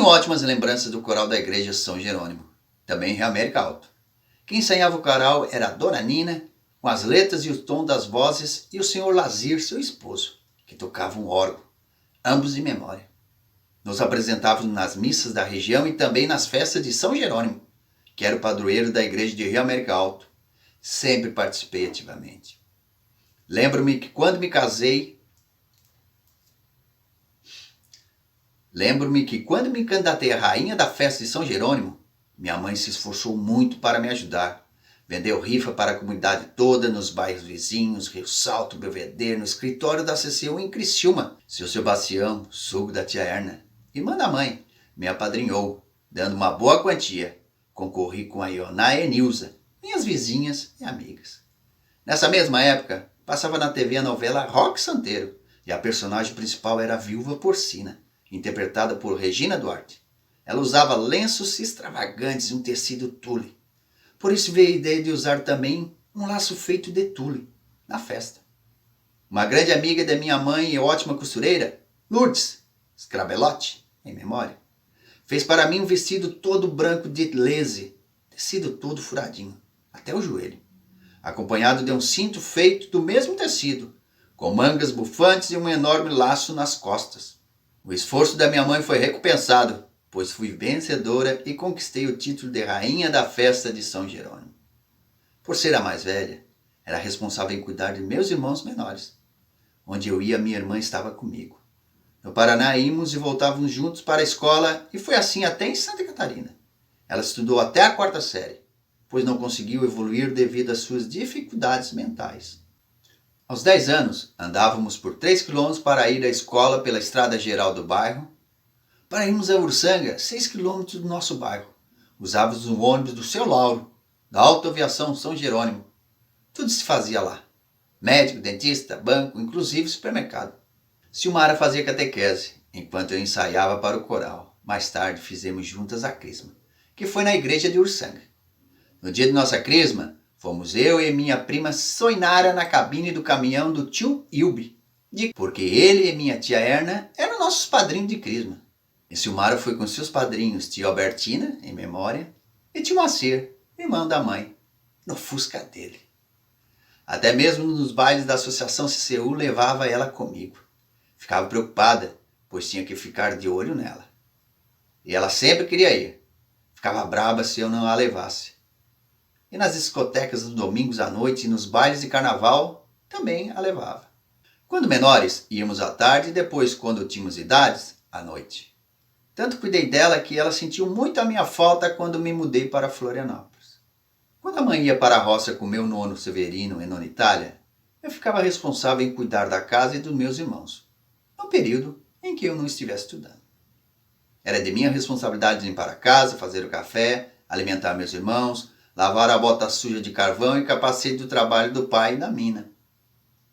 ótimas lembranças do coral da igreja São Jerônimo, também em América Alto. Quem ensaiava o coral era a Dona Nina, com as letras e o tom das vozes, e o senhor Lazir, seu esposo, que tocava um órgão, ambos de memória. Nos apresentávamos nas missas da região e também nas festas de São Jerônimo, que era o padroeiro da igreja de Rio América Alto. Sempre participei ativamente. Lembro-me que quando me candidatei a rainha da festa de São Jerônimo, minha mãe se esforçou muito para me ajudar. Vendeu rifa para a comunidade toda, nos bairros vizinhos, Rio Salto, Belvedere, no escritório da CCU em Criciúma. Seu Sebastião, sogro da tia Erna, irmã da mãe, me apadrinhou, dando uma boa quantia. Concorri com a Ioná e Nilza, minhas vizinhas e amigas. Nessa mesma época, passava na TV a novela Roque Santeiro, e a personagem principal era a Viúva Porcina, interpretada por Regina Duarte. Ela usava lenços extravagantes e um tecido tule. Por isso veio a ideia de usar também um laço feito de tule na festa. Uma grande amiga da minha mãe e ótima costureira, Lourdes Scrabelotti, em memória, fez para mim um vestido todo branco de lese, tecido todo furadinho, até o joelho, acompanhado de um cinto feito do mesmo tecido, com mangas bufantes e um enorme laço nas costas. O esforço da minha mãe foi recompensado, pois fui vencedora e conquistei o título de rainha da festa de São Jerônimo. Por ser a mais velha, era responsável em cuidar de meus irmãos menores. Onde eu ia, minha irmã estava comigo. No Paraná íamos e voltávamos juntos para a escola e foi assim até em Santa Catarina. Ela estudou até a 4ª série, pois não conseguiu evoluir devido às suas dificuldades mentais. Aos 10 anos, andávamos por 3 quilômetros para ir à escola pela estrada geral do bairro. Para irmos a Uruçanga, 6 quilômetros do nosso bairro, usávamos o ônibus do seu Lauro, da Autoaviação São Jerônimo. Tudo se fazia lá. Médico, dentista, banco, inclusive supermercado. Silmara fazia catequese, enquanto eu ensaiava para o coral. Mais tarde fizemos juntas a crisma, que foi na igreja de Uruçanga. No dia de nossa crisma, fomos eu e minha prima Soinara na cabine do caminhão do tio Ilbe, porque ele e minha tia Erna eram nossos padrinhos de crisma. E Silmara foi com seus padrinhos, tia Albertina, em memória, e tio Macir, irmão da mãe, no Fusca dele. Até mesmo nos bailes da Associação CCU levava ela comigo. Ficava preocupada, pois tinha que ficar de olho nela. E ela sempre queria ir. Ficava braba se eu não a levasse. E nas discotecas dos domingos à noite e nos bailes de carnaval, também a levava. Quando menores, íamos à tarde e depois, quando tínhamos idades, à noite. Tanto cuidei dela que ela sentiu muito a minha falta quando me mudei para Florianópolis. Quando a mãe ia para a roça com meu nono Severino e nona Itália, eu ficava responsável em cuidar da casa e dos meus irmãos, no período em que eu não estivesse estudando. Era de minha responsabilidade limpar a casa, fazer o café, alimentar meus irmãos, lavar a bota suja de carvão e capacete do trabalho do pai e da mina.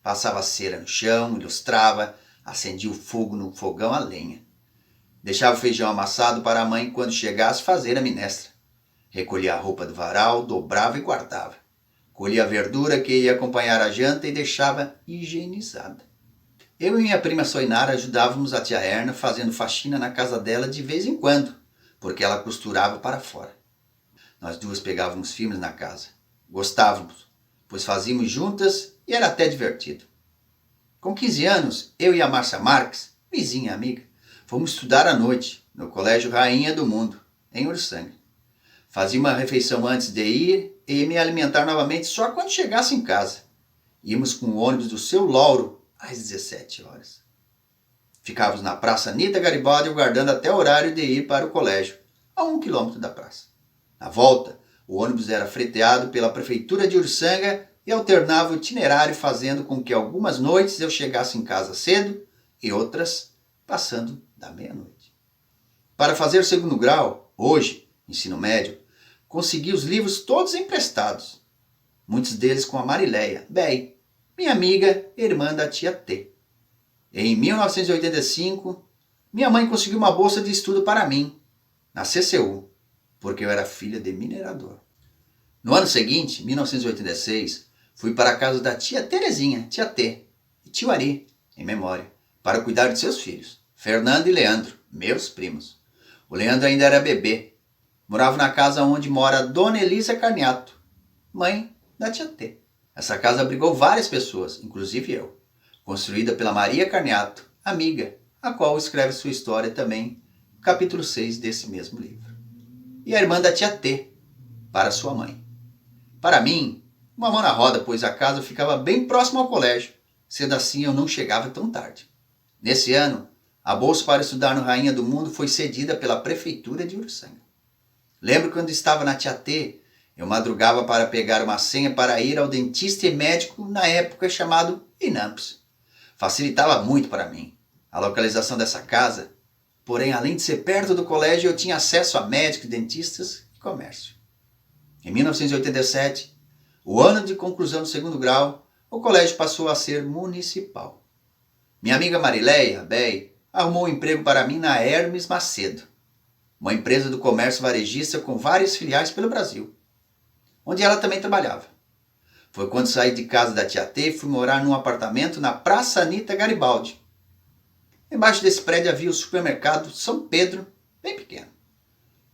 Passava cera no chão, ilustrava, acendia o fogo no fogão a lenha. Deixava o feijão amassado para a mãe quando chegasse fazer a minestra. Recolhia a roupa do varal, dobrava e guardava. Colhia a verdura que ia acompanhar a janta e deixava higienizada. Eu e minha prima Soinara ajudávamos a tia Erna fazendo faxina na casa dela de vez em quando, porque ela costurava para fora. Nós duas pegávamos filmes na casa. Gostávamos, pois fazíamos juntas e era até divertido. Com 15 anos, eu e a Márcia Marques, vizinha amiga, fomos estudar à noite, no Colégio Rainha do Mundo, em Uruçanga. Fazia uma refeição antes de ir e me alimentar novamente só quando chegasse em casa. Íamos com o ônibus do seu Lauro às 17 horas. Ficávamos na Praça Anita Garibaldi aguardando até o horário de ir para o colégio, a 1 quilômetro da praça. Na volta, o ônibus era freteado pela Prefeitura de Uruçanga e alternava o itinerário, fazendo com que algumas noites eu chegasse em casa cedo e outras passando da meia-noite. Para fazer o 2º grau, hoje, ensino médio, consegui os livros todos emprestados, muitos deles com a Marileia Bey, minha amiga e irmã da tia T. Em 1985, minha mãe conseguiu uma bolsa de estudo para mim, na CCU, porque eu era filha de minerador. No ano seguinte, 1986, fui para a casa da tia Terezinha, tia T, e tio Ari, em memória, para cuidar de seus filhos, Fernando e Leandro, meus primos. O Leandro ainda era bebê. Morava na casa onde mora a Dona Elisa Carniato, mãe da tia T. Essa casa abrigou várias pessoas, inclusive eu. Construída pela Maria Carniato, amiga, a qual escreve sua história também no capítulo 6 desse mesmo livro. E a irmã da tia T, para sua mãe. Para mim, uma mão na roda, pois a casa ficava bem próximo ao colégio. Sendo assim, eu não chegava tão tarde. Nesse ano, a bolsa para estudar no Rainha do Mundo foi cedida pela prefeitura de Uruçanga. Lembro quando estava na tia T, eu madrugava para pegar uma senha para ir ao dentista e médico na época chamado Inamps. Facilitava muito para mim a localização dessa casa, porém além de ser perto do colégio eu tinha acesso a médicos, dentistas e comércio. Em 1987, o ano de conclusão do segundo grau, o colégio passou a ser municipal. Minha amiga Marileia, Bey, arrumou um emprego para mim na Hermes Macedo, uma empresa do comércio varejista com várias filiais pelo Brasil, onde ela também trabalhava. Foi quando saí de casa da tia T e fui morar num apartamento na Praça Anita Garibaldi. Embaixo desse prédio havia o supermercado São Pedro, bem pequeno.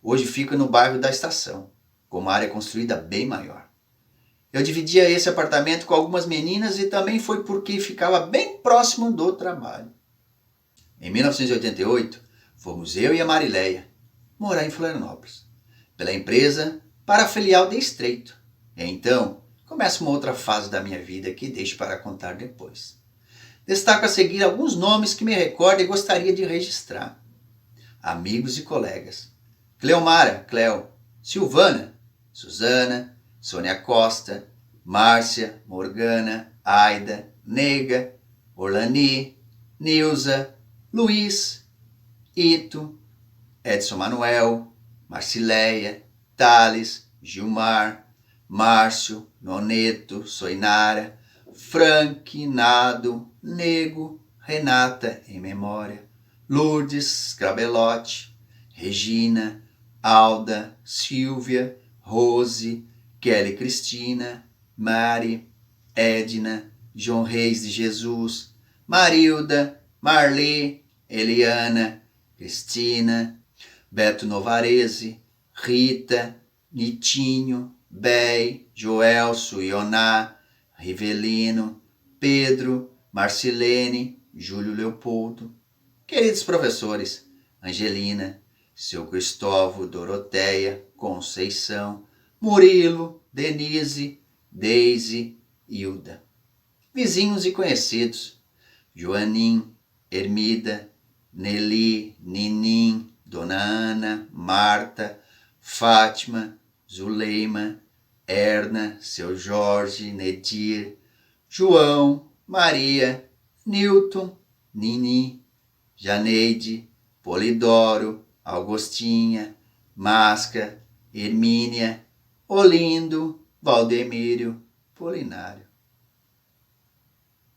Hoje fica no bairro da Estação, com uma área construída bem maior. Eu dividia esse apartamento com algumas meninas e também foi porque ficava bem próximo do trabalho. Em 1988, fomos eu e a Marileia morar em Florianópolis, pela empresa para a filial de Estreito. E então, começa uma outra fase da minha vida que deixo para contar depois. Destaco a seguir alguns nomes que me recordo e gostaria de registrar. Amigos e colegas. Cleomara, Cleo. Silvana, Suzana. Sônia Costa, Márcia, Morgana, Aida, Nega, Orlani, Nilza, Luiz, Ito, Edson Manuel, Marcileia, Thales, Gilmar, Márcio, Noneto, Soinara, Frank, Nado, Nego, Renata, em memória, Lourdes, Crabelotti, Regina, Alda, Silvia, Rose, Kelly Cristina, Mari, Edna, João Reis de Jesus, Marilda, Marli, Eliana, Cristina, Beto Novarese, Rita, Nitinho, Bey, Joelso, Ioná, Rivelino, Pedro, Marcilene, Júlio Leopoldo. Queridos professores, Angelina, seu Cristóvão, Doroteia, Conceição, Murilo, Denise, Deise, Hilda. Vizinhos e conhecidos, Joanim, Ermida, Nelly, Ninim, Dona Ana, Marta, Fátima, Zuleima, Erna, seu Jorge, Nedir, João, Maria, Newton, Nini, Janeide, Polidoro, Augustinha, Masca, Hermínia, Olindo, Valdemírio, Polinário.